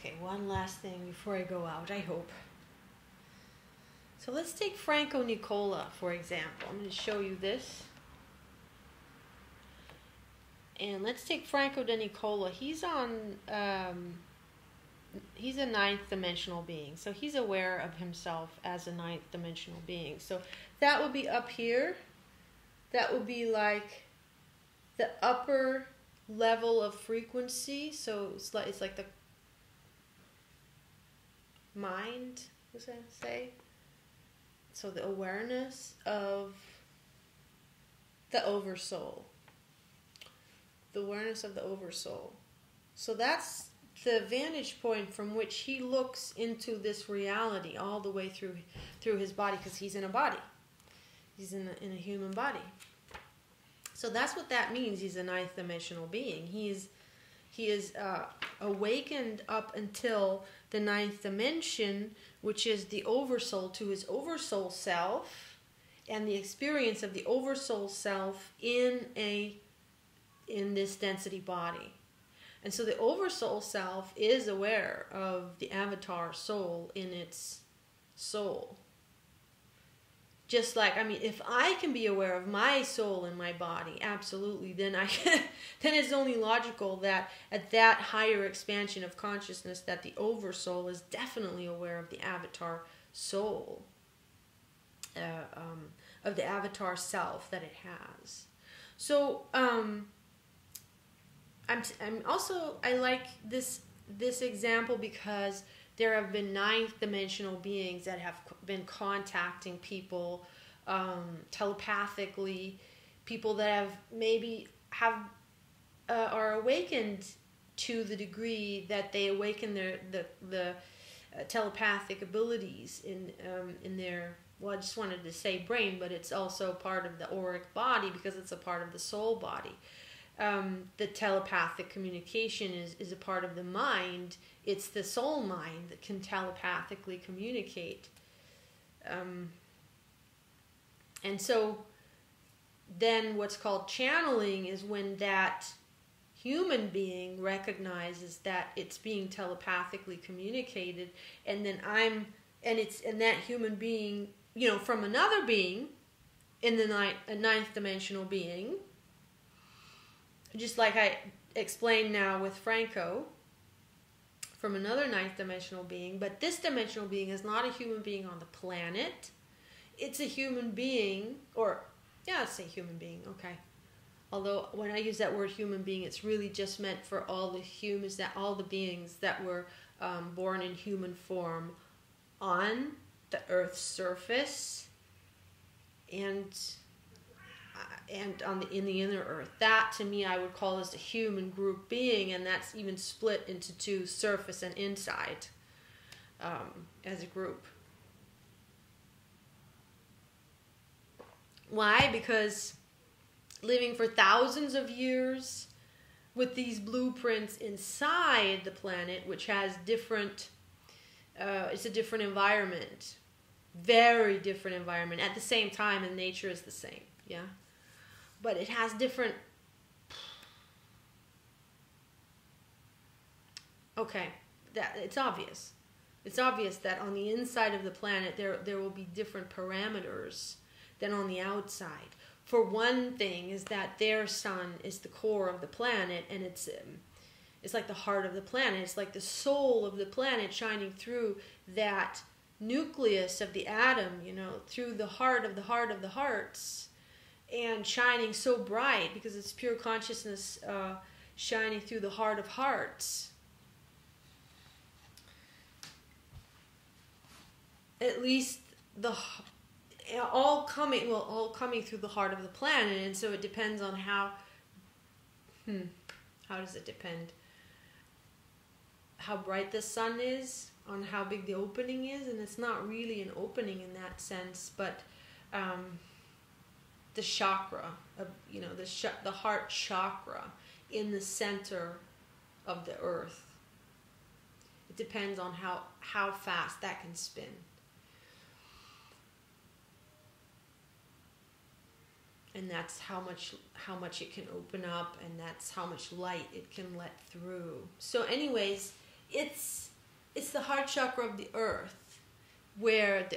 Okay, one last thing before I go out, I hope. So let's take Franco Nicola, for example. I'm going to show you this. And let's take Franco de Nicola. He's a ninth dimensional being. So he's aware of himself as a ninth dimensional being. So that would be up here. That would be like the upper level of frequency. So it's like the mind, what does that say? So the awareness of the oversoul. The awareness of the oversoul. So that's the vantage point from which he looks into this reality all the way through his body, because he's in a body. He's in a human body. So that's what that means. He's a ninth dimensional being. He is awakened up until the ninth dimension, which is the oversoul, to his oversoul self, and the experience of the oversoul self in this density body. And so the oversoul self is aware of the avatar soul in its soul. Just like, I mean, if I can be aware of my soul in my body, absolutely, then then it's only logical that at that higher expansion of consciousness that the oversoul is definitely aware of the avatar soul, of the avatar self that it has. So I like this example because there have been ninth dimensional beings that have been contacting people telepathically, people that are awakened to the degree that they awaken the telepathic abilities in their, well, I just wanted to say brain, but it's also part of the auric body because it's a part of the soul body. The telepathic communication is a part of the mind. It's the soul mind that can telepathically communicate. And so then what's called channeling is when that human being recognizes that it's being telepathically communicated, and then and that human being, from another being in the ninth dimensional being, just like I explained now with Franco, from another ninth dimensional being, but this dimensional being is not a human being on the planet. It's a human being, let's say human being, okay. Although when I use that word human being, it's really just meant for all the humans, all the beings that were born in human form on the Earth's surface and in the inner earth. That to me I would call as a human group being, and that's even split into two, surface and inside, as a group. Why? Because living for thousands of years with these blueprints inside the planet, which has different, it's a different environment, very different environment. At the same time, and nature is the same, yeah? But it has different... Okay, it's obvious. It's obvious that on the inside of the planet there will be different parameters than on the outside. For one thing is that their sun is the core of the planet, and it's like the heart of the planet. It's like the soul of the planet shining through that nucleus of the atom, through the heart of the hearts, and shining so bright because it's pure consciousness shining through the heart of hearts. At least all coming through the heart of the planet, and so it depends on how does it depend? How bright the sun is, on how big the opening is, and it's not really an opening in that sense, but the chakra of the heart chakra in the center of the earth. It depends on how fast that can spin. And that's how much it can open up, and that's how much light it can let through. So anyways, it's it's the heart chakra of the earth, where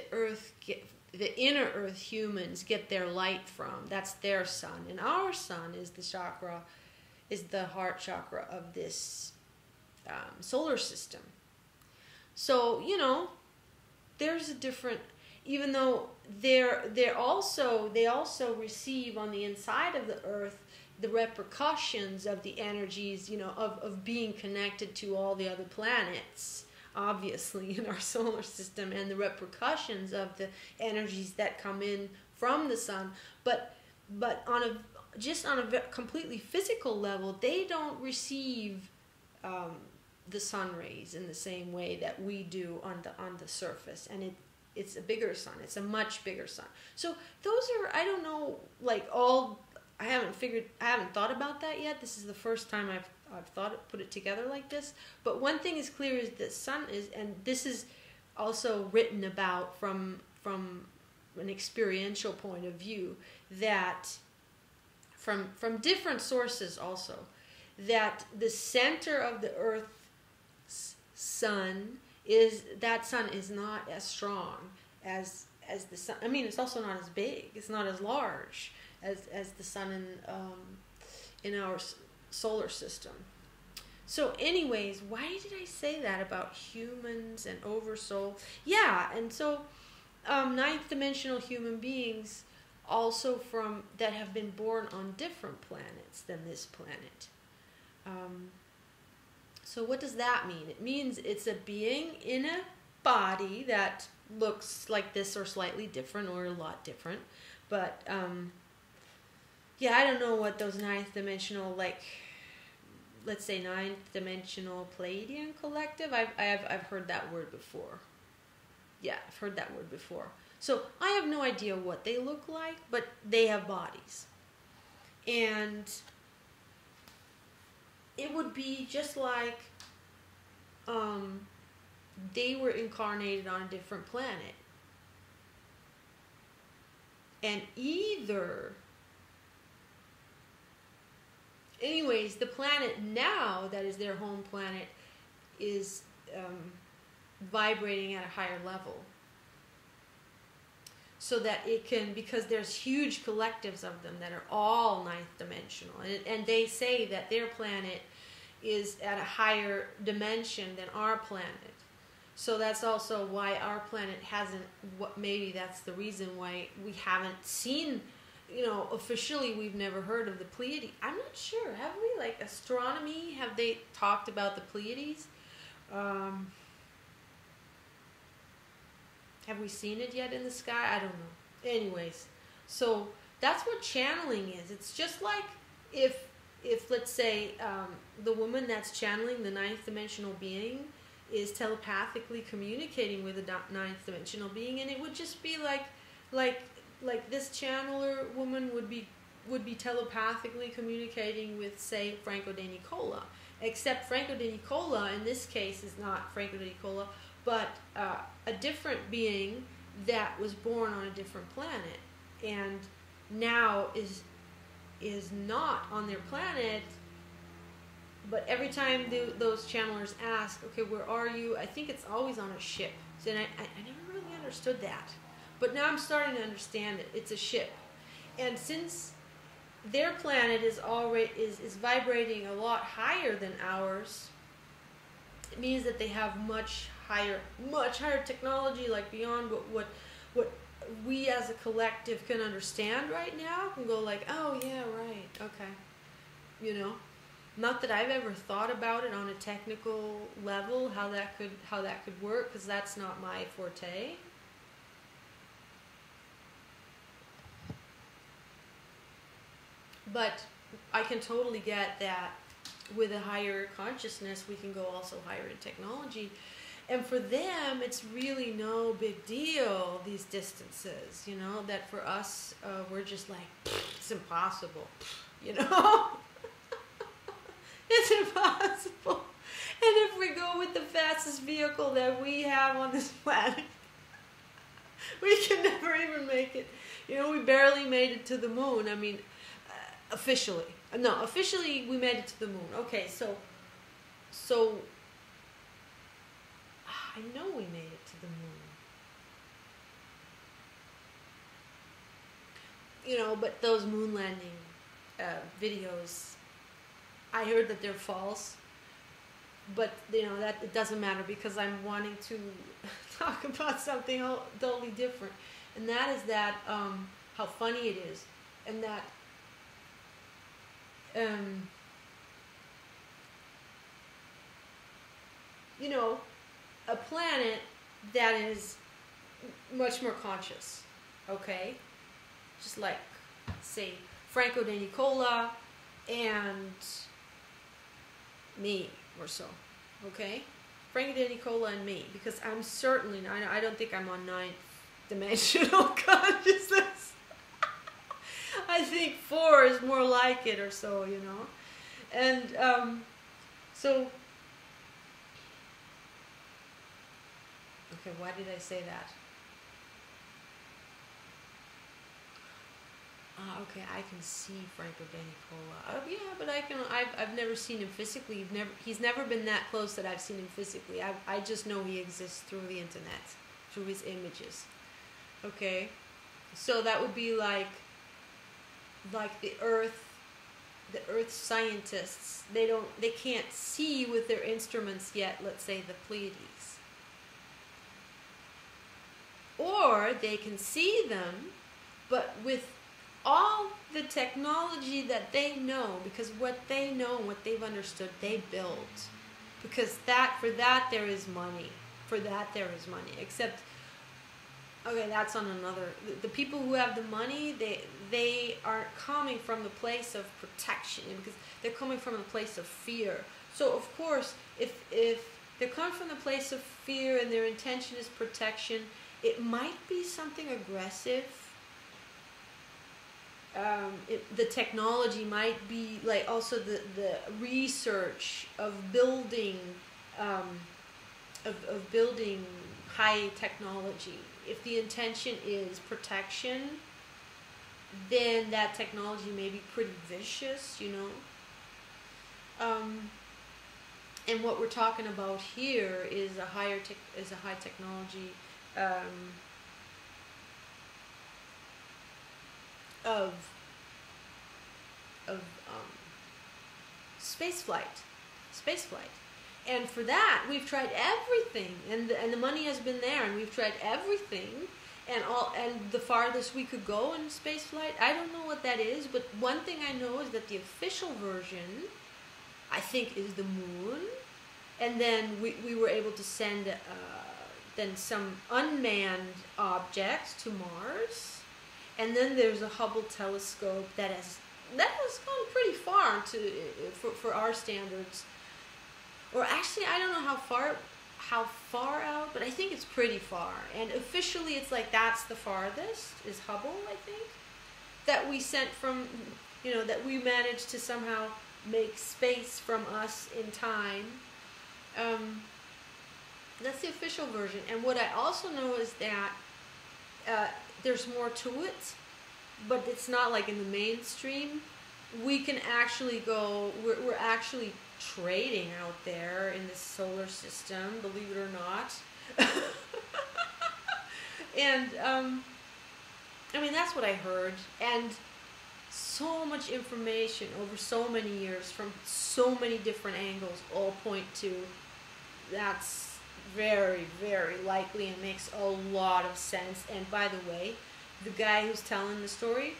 the inner earth humans get their light from. That's their sun. And our sun is the heart chakra of this solar system. So, there's a different, even though they also receive on the inside of the earth the repercussions of the energies, of being connected to all the other planets, obviously, in our solar system, and the repercussions of the energies that come in from the sun. But on a completely physical level, they don't receive the sun rays in the same way that we do on the surface, and it's a bigger sun. It's a much bigger sun. So those are, I don't know, I haven't thought about that yet. This is the first time I've put it together like this. But one thing is clear is the sun is, and this is also written about from an experiential point of view, that from different sources also, that the center of the Earth's sun is not as strong as the sun. I mean, it's also not as big. It's not as large as the sun in our solar system. So anyways, why did I say that about humans and oversoul? Yeah, and so ninth dimensional human beings also that have been born on different planets than this planet. So what does that mean? It means it's a being in a body that looks like this or slightly different or a lot different. But I don't know what those ninth dimensional, let's say ninth dimensional Pleiadian collective. I've heard that word before. Yeah, I've heard that word before. So I have no idea what they look like, but they have bodies. And it would be just like they were incarnated on a different planet. And anyways, the planet now that is their home planet is vibrating at a higher level. So that it can, because there's huge collectives of them that are all ninth dimensional. And they say that their planet is at a higher dimension than our planet. So that's also why our planet maybe that's the reason why we haven't seen, officially we've never heard of the Pleiades. I'm not sure. Have we, astronomy, have they talked about the Pleiades? Have we seen it yet in the sky? I don't know. Anyways, so that's what channeling is. It's just like if let's say, the woman that's channeling the ninth dimensional being is telepathically communicating with a ninth dimensional being, and it would just be like this channeler woman would be telepathically communicating with, say, Franco de Nicola. Except Franco de Nicola in this case is not Franco de Nicola, but a different being that was born on a different planet and now is not on their planet. But every time those channelers ask, okay, where are you? I think it's always on a ship. So, and I never really understood that. But now I'm starting to understand it. It's a ship. And since their planet is vibrating a lot higher than ours, it means that they have much higher technology, beyond what we as a collective can understand right now. Can go oh yeah, right, okay, Not that I've ever thought about it on a technical level, how that could work, because that's not my forte. But I can totally get that with a higher consciousness, we can go also higher in technology. And for them, it's really no big deal, these distances, that for us, we're just it's impossible, It's impossible. And if we go with the fastest vehicle that we have on this planet, we can never even make it. We barely made it to the moon. I mean, officially. No, officially we made it to the moon. Okay, so I know we made it to the moon. You know, but those moon landing videos, I heard that they're false. But, you know, that it doesn't matter because I'm wanting to talk about something totally different. And that is that, how funny it is. And that, you know, a planet that is much more conscious, okay? Just like, say, Franco de Nicola and me or so, okay? Franco de Nicola and me, because I'm certainly, I don't think I'm on 9th dimensional consciousness. I think 4 is more like it or so, you know? And, so, okay, why did I say that? Okay, I can see Franco de Nicola. Yeah, but I've never seen him physically. He's never been that close that I've seen him physically. I just know he exists through the internet, through his images. Okay, so that would be like the Earth scientists. They can't see with their instruments yet. Let's say the Pleiades, or they can see them, but with all the technology that they know, because what they know and what they've understood, they build. Because for that there is money. For that there is money. Except, okay, that's on another. The people who have the money, they are coming from the place of protection, because they're coming from a place of fear. So of course, if they're coming from the place of fear and their intention is protection, it might be something aggressive. The technology might be like also the research of building of building high technology. If the intention is protection, then that technology may be pretty vicious, you know. And what we're talking about here is a high technology of space flight, and for that we've tried everything, and the money has been there, and we've tried everything, and the farthest we could go in space flight, I don't know what that is, but one thing I know is that the official version, I think, is the moon, and then we were able to send then some unmanned objects to Mars. And then there's a Hubble telescope that has gone pretty far for our standards. Or actually, I don't know how far out, but I think it's pretty far. And officially, it's like that's the farthest is Hubble, I think, that we sent from, you know, that we managed to somehow make space from us in time. That's the official version. And what I also know is that there's more to it, but it's not like in the mainstream. We can actually go, we're actually trading out there in the solar system, believe it or not. And, I mean, that's what I heard. And so much information over so many years from so many different angles all point to that's very, very likely and makes a lot of sense. And by the way, the guy who's telling the story,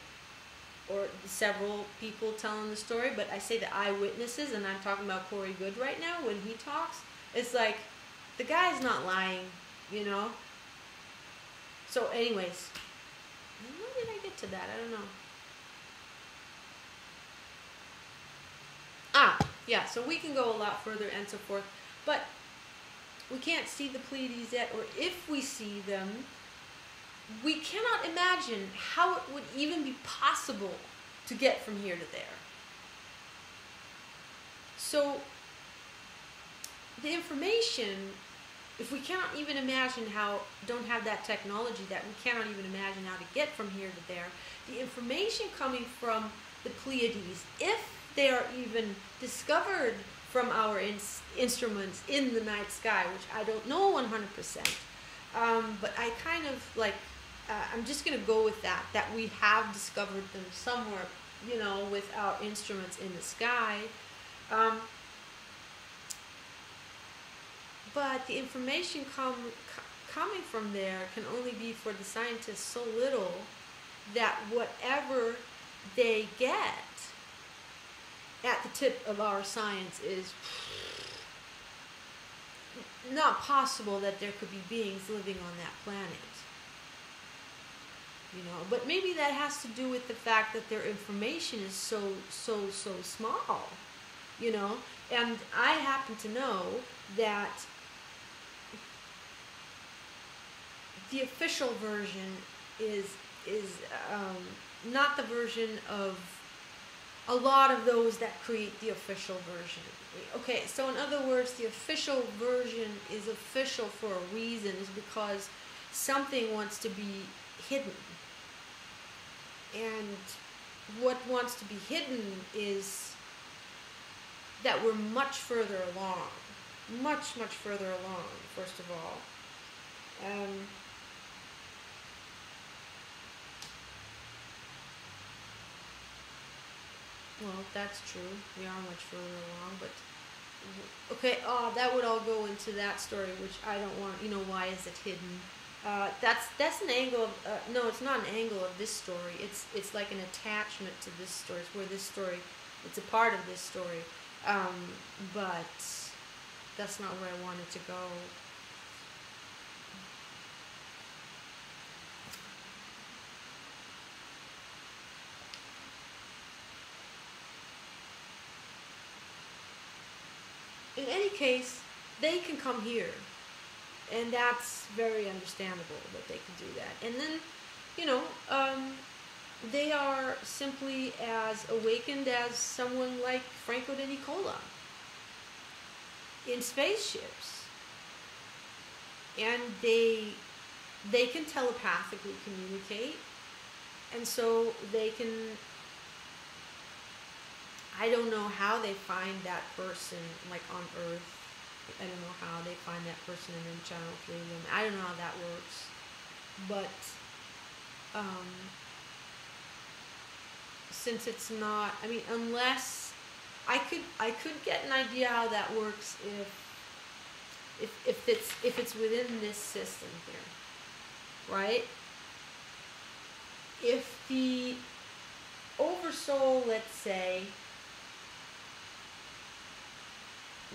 or several people telling the story, but I say the eyewitnesses, and I'm talking about Corey Good right now, when he talks, it's like, the guy's not lying, you know? So anyways, how did I get to that? I don't know. Yeah, so we can go a lot further and so forth, but we can't see the Pleiades yet, or if we see them, we cannot imagine how it would even be possible to get from here to there. So, the information, if we cannot even imagine don't have that technology, that we cannot even imagine how to get from here to there, the information coming from the Pleiades, if they are even discovered from our instruments in the night sky, which I don't know 100%. But I kind of like, I'm just going to go with that we have discovered them somewhere, you know, with our instruments in the sky. But the information coming from there can only be for the scientists so little that whatever they get at the tip of our science is not possible that there could be beings living on that planet. You know, but maybe that has to do with the fact that their information is so small, you know. And I happen to know that the official version is not the version of a lot of those that create the official version. Okay, so in other words, the official version is official for a reason, is because something wants to be hidden. And what wants to be hidden is that we're much further along. Much further along, first of all. Well, that's true. We are much further along, but okay. That would all go into that story, which I don't want. You know, why is it hidden? That's an angle of no, it's not an angle of this story. It's like an attachment to this story. It's where this story, it's a part of this story, but that's not where I wanted to go. In any case, they can come here. And that's very understandable that they can do that. And then, you know, they are simply as awakened as someone like Franco de Nicola in spaceships. And they can telepathically communicate. And so they can, I don't know how they find that person, like on Earth. I don't know how they find that person and then channel through them. I don't know how that works. But since it's not, I mean, unless I could get an idea how that works if it's within this system here, right? If the oversoul, let's say,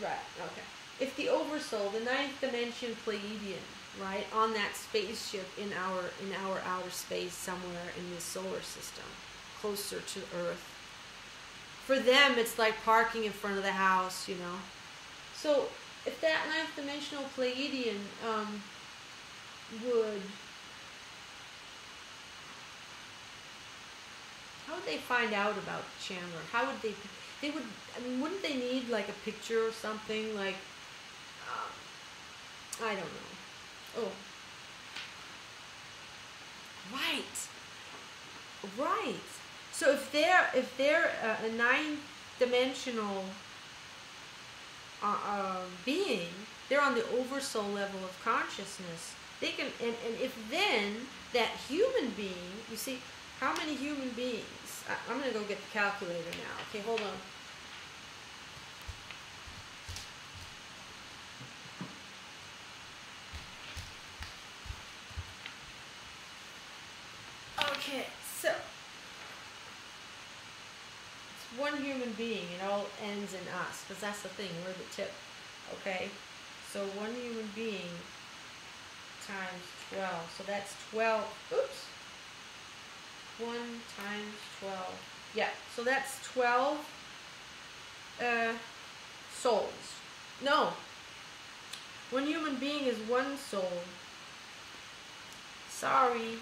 right, okay. If the oversoul, the ninth dimension Pleiadian, right, on that spaceship in our outer space somewhere in this solar system, closer to Earth, for them it's like parking in front of the house, you know. So if that ninth dimensional Pleiadian would, how would they find out about Chandler? How would they would, I mean, wouldn't they need like a picture or something, like, I don't know. Oh. Right. So if they're a nine-dimensional being, they're on the oversoul level of consciousness. They can, and if then that human being, you see, how many human beings? I'm gonna go get the calculator now. Okay, hold on. Okay, so it's one human being. It all ends in us, because that's the thing. We're the tip. Okay, so one human being times 12. So that's 12. Oops. 1 times 12. Yeah. So that's 12 souls. No. One human being is one soul. Sorry.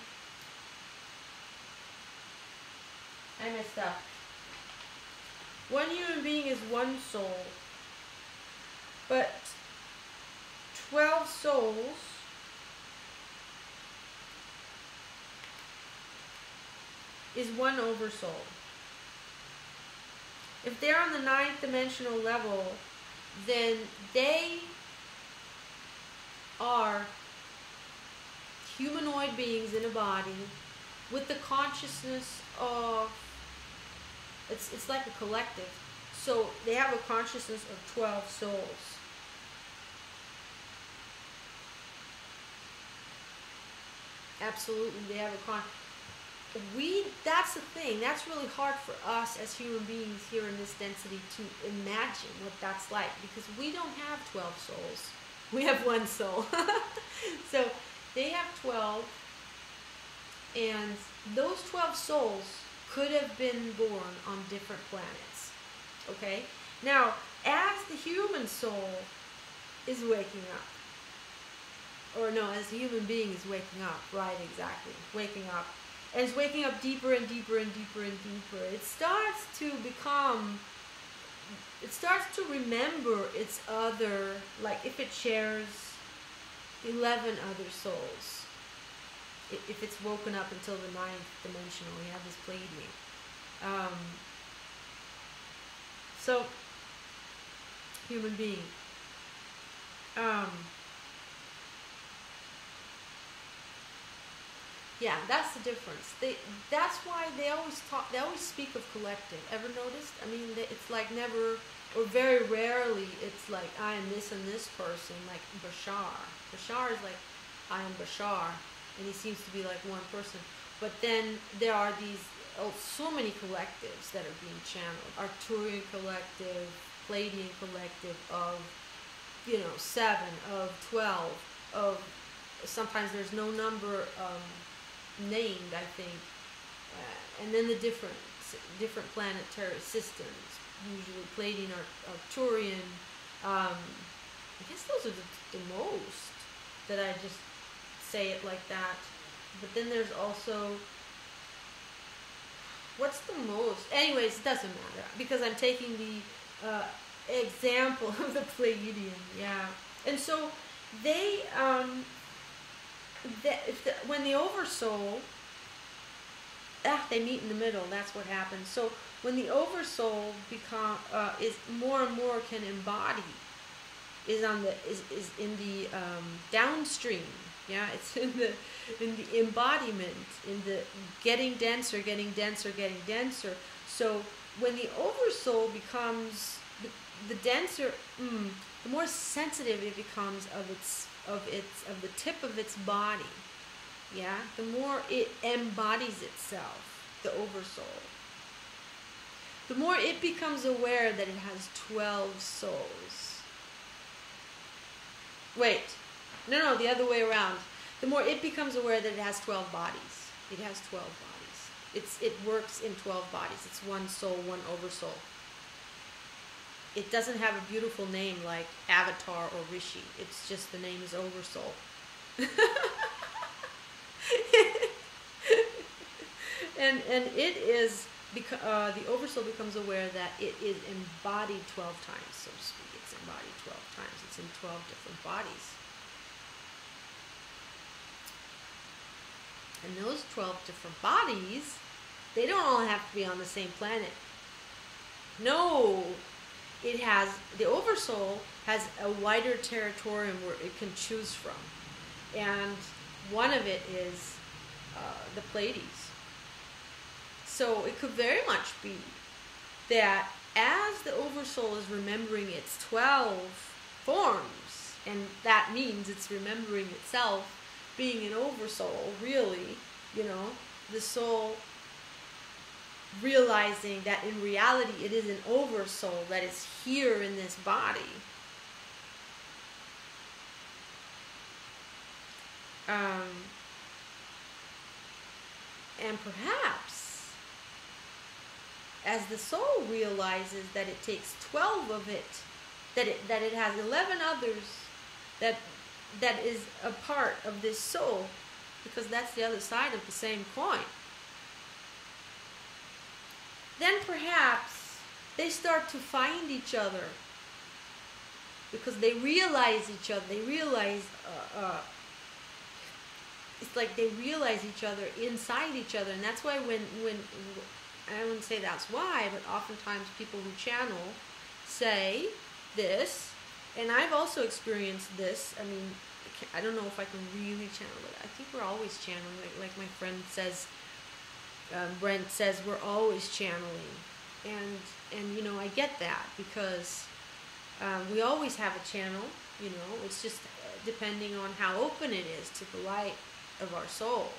I messed up. One human being is one soul, but 12 souls is one oversoul. If they're on the ninth dimensional level, then they are humanoid beings in a body with the consciousness of, it's like a collective. So they have a consciousness of 12 souls. Absolutely, they have a that's the thing. That's really hard for us as human beings here in this density to imagine what that's like, because we don't have 12 souls. We have one soul. So they have 12, and those 12 souls could have been born on different planets. Okay? Now, as the human soul is waking up, or no, as the human being is waking up, right, exactly, waking up, and it's waking up deeper and deeper and deeper and deeper, it starts to remember its other, like if it shares 11 other souls, if it's woken up until the 9th dimensional, we have this Pleiadian. So, human being. Yeah, that's the difference. That's why they always speak of collective. Ever noticed? I mean, it's like never, or very rarely, it's like, I am this and this person, like Bashar. Bashar is like, I am Bashar, and he seems to be like one person. But then there are these, so many collectives that are being channeled. Arcturian collective, Pleiadian collective of, 7, of 12, of, sometimes there's no number, named, I think, and then the different planetary systems, usually Pleiadian or Arcturian. I guess those are the most that I just say it like that. But then there's also, what's the most? Anyways, it doesn't matter, because I'm taking the example of the Pleiadian, yeah. And so they, when the oversoul, they meet in the middle. That's what happens. So when the oversoul is more and more can embody, is in the downstream. Yeah, it's in the embodiment, in the getting denser. So when the oversoul becomes the denser, the more sensitive it becomes of the tip of its body, yeah, the more it embodies itself, the oversoul, the more it becomes aware that it has 12 souls. Wait, no, the other way around. The more it becomes aware that it has 12 bodies. It has 12 bodies. It works in 12 bodies. It's one soul, one oversoul. It doesn't have a beautiful name like Avatar or Rishi. It's just the name is Oversoul. and it is, the Oversoul becomes aware that it is embodied 12 times, so to speak. It's embodied 12 times. It's in 12 different bodies. And those 12 different bodies, they don't all have to be on the same planet. No. The Oversoul has a wider territorium where it can choose from. And one of it is the Pleiades. So it could very much be that as the Oversoul is remembering its 12 forms, and that means it's remembering itself being an Oversoul, really, the soul realizing that in reality it is an Oversoul that is here in this body. And perhaps as the soul realizes that it takes 12 of it, that it has 11 others that is a part of this soul, because that's the other side of the same coin, then perhaps they start to find each other, because they realize each other. They realize, it's like they realize each other inside each other. And that's why when I wouldn't say that's why, but oftentimes people who channel say this, and I've also experienced this. I mean, I don't know if I can really channel it. I think we're always channeling. Like my friend says, Brent says, we're always channeling. And you know, I get that, because we always have a channel, you know. It's just depending on how open it is to the light of our soul.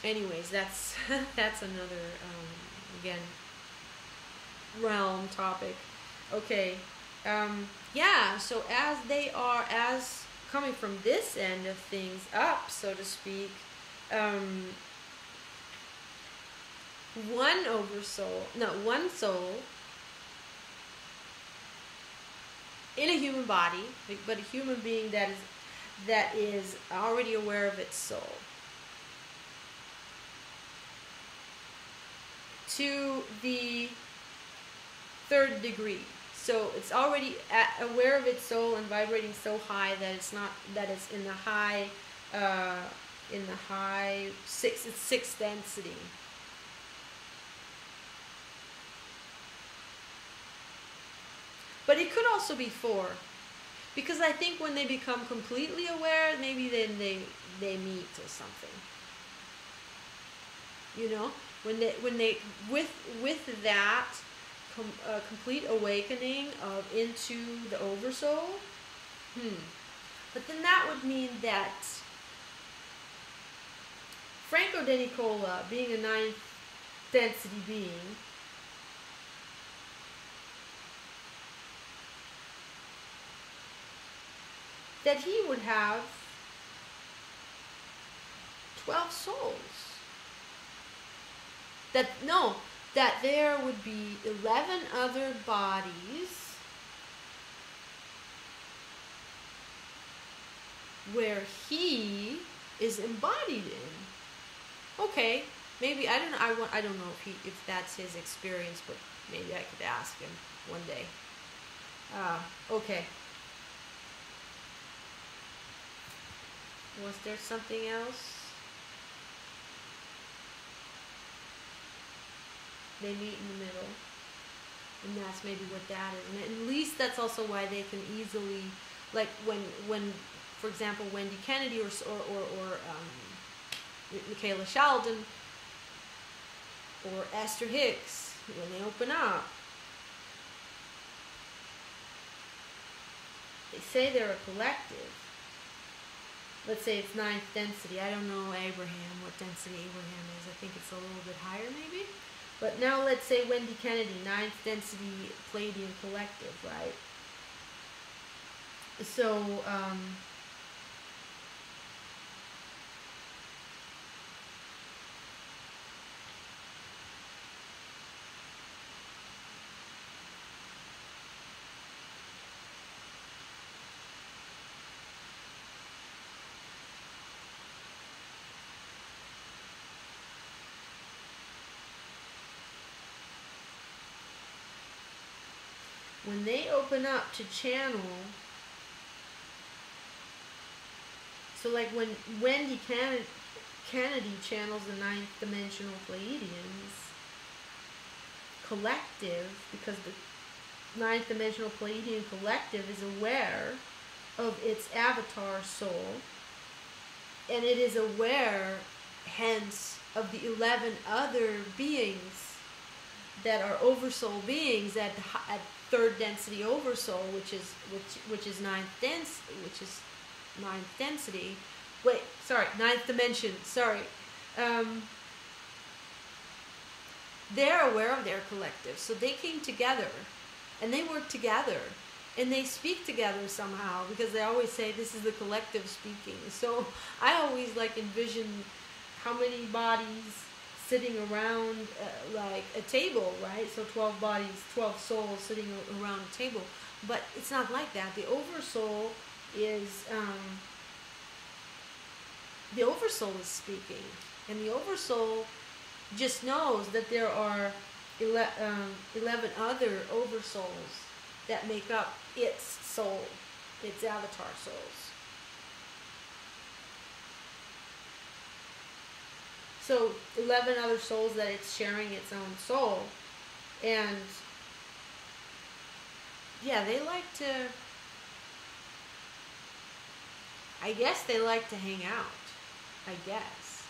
Anyways, that's another, again, realm topic. Okay, yeah, so as coming from this end of things up, so to speak, one soul in a human body, but a human being that is already aware of its soul, to the third degree. So it's already aware of its soul and vibrating so high that it's in the high sixth density. But it could also be 4, because I think when they become completely aware, maybe then they meet or something. You know, when they with that complete awakening into the oversoul. But then that would mean that Franco De Nicola, being a 9th density being, that he would have 12 souls. That there would be 11 other bodies where he is embodied in. Okay, maybe I don't know if that's his experience, but maybe I could ask him one day. Okay. Was there something else? They meet in the middle, and that's maybe what that is. And at least that's also why they can easily, like when for example, Wendy Kennedy or Michaela Sheldon or Esther Hicks, when they open up, they say they're a collective. Let's say it's 9th density. I don't know Abraham, what density Abraham is. I think it's a little bit higher maybe. But now let's say Wendy Kennedy, 9th density Palladian collective, right? So, when they open up to channel, so like when Wendy Kennedy channels the 9th dimensional Pleiadians collective, because the 9th dimensional Pleiadian collective is aware of its avatar soul, and it is aware, hence, of the 11 other beings that are oversoul beings at 3rd density oversoul, which is 9th density. Wait, sorry, 9th dimension. Sorry. They're aware of their collective, so they came together, and they work together, and they speak together somehow, because they always say this is the collective speaking. So I always envision how many bodies sitting around like a table, right? So 12 bodies, 12 souls sitting around a table. But it's not like that. The oversoul is speaking, and the oversoul just knows that there are 11 other oversouls that make up its soul, its avatar souls. So 11 other souls that it's sharing its own soul, And yeah, they like to, I guess they like to hang out, I guess.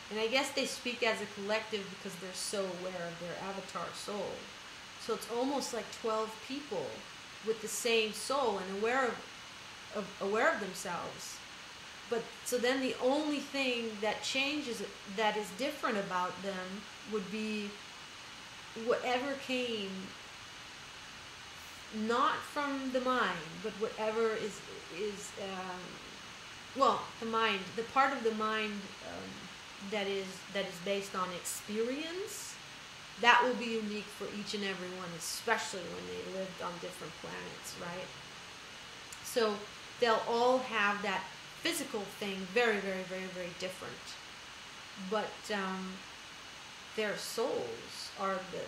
And I guess they speak as a collective because they're so aware of their avatar soul. So it's almost like 12 people with the same soul and aware of themselves. But so then the only thing that changes, that is different about them, would be whatever came not from the mind, but whatever is well, the mind, the part of the mind that is based on experience, that will be unique for each and every one, especially when they lived on different planets, right? So they'll all have that physical thing very, very, very, very different. But their souls are the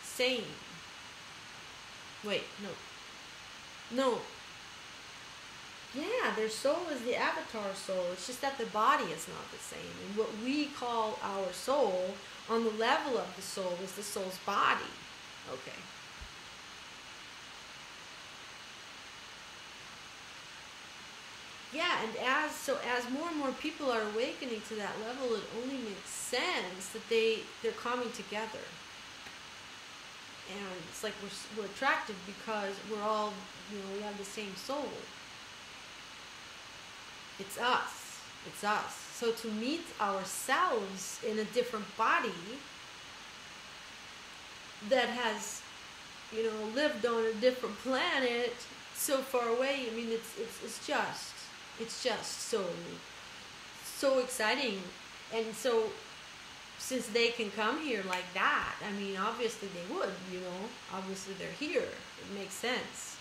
same. Wait, no. Yeah, their soul is the avatar soul. It's just that the body is not the same. And what we call our soul, on the level of the soul, is the soul's body. Okay. Yeah, and as more and more people are awakening to that level, it only makes sense that they're coming together. And it's like we're attracted because we're all, we have the same soul. It's us. It's us. So to meet ourselves in a different body that has, lived on a different planet so far away, I mean, it's just so exciting. And so since they can come here like that, I mean, obviously they would, obviously they're here. It makes sense.